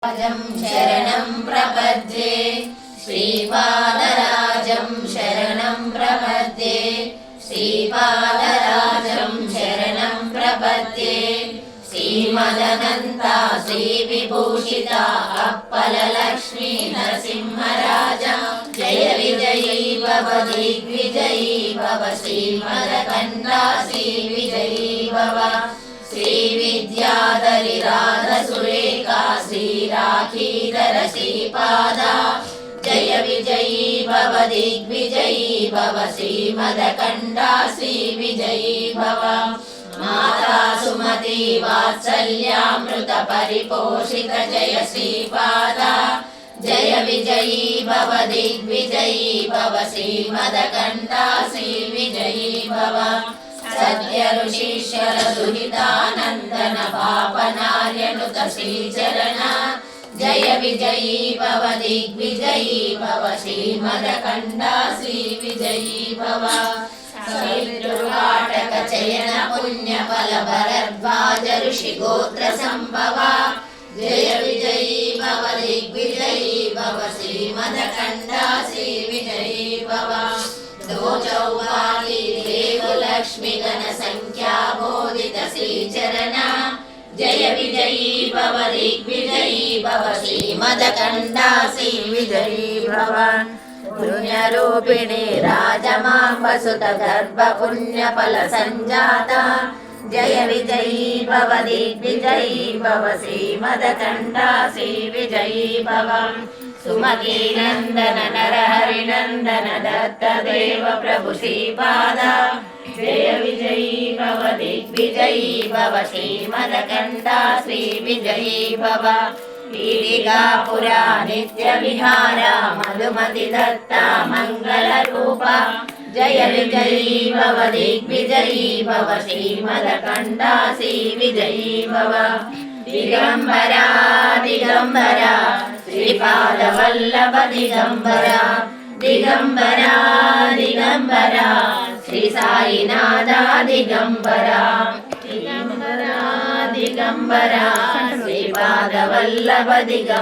शरणं प्रपद्ये श्रीपादराजं शरणं प्रपद्ये श्रीपादराजं शरणं प्रपद्ये श्रीमदनन्ता श्रीविभूषिता अप्पललक्ष्मी नरसिंहराजा जय विजयी भव दिग्विजयी भव श्रीमदकण्ठा श्रीविजयी भव श्रीविद्याधरि राधसुरेखा श्रीराखीधर श्रीपादा जय विजयी भव दिग्विजयी भव श्रीमदकण्ठा श्रीविजयी भव माता सुमति वात्सल्यामृत परिपोषित जय श्रीपादा जय विजयी भव दिग्विजयी भव श्रीमदकण्ठा श्रीविजयी भव सत्य ऋषीश्वर दुहितानन्दन पापनार्यनुत श्रीचरण जय विजयी भव दिग्विजयी भव श्रीमदकण्ठा श्रीविजयी भव श्रीदुर्वाटक चयन पुण्य फल भरद्वाज ऋषि गोत्र संभव जय विजयी भव दिग्विजयी भव श्रीमदकण्ठा श्रीविजयी भव दो चौवाली देव लक्ष्मी गण संख्या बोधित श्रीचरण जय विजयी भव दिग्विजयी भव श्रीमदकण्ठा श्रीविजयी भव पुण्यरूपिणी राजमाम्बसुत गर्भ पुण्य फल संजाता जय विजयी भव दिग्विजयी भव श्रीमदकण्ठा श्रीविजयी भव सुमती नंदन नरहरि नंदन दत्त देव प्रभु श्रीपादा जय विजयी भव दिग्विजयी भव श्रीमदकण्ठा श्रीविजयी भव पीडिकापुरा नित्य विहारा मधुमति दत्ता मंगल रूपा जय विजयी भव दिग्विजयी भव श्रीमदकण्ठा श्रीविजयी भव दिगंबरा दिगंबरा श्रीपाद वल्लभ दिगंबरा दिगंबरा दिगंबरा श्री साईनाथा दिगंबरा दिगंबरा दिगंबरा श्रीपाद वल्लभ दिगंबरा।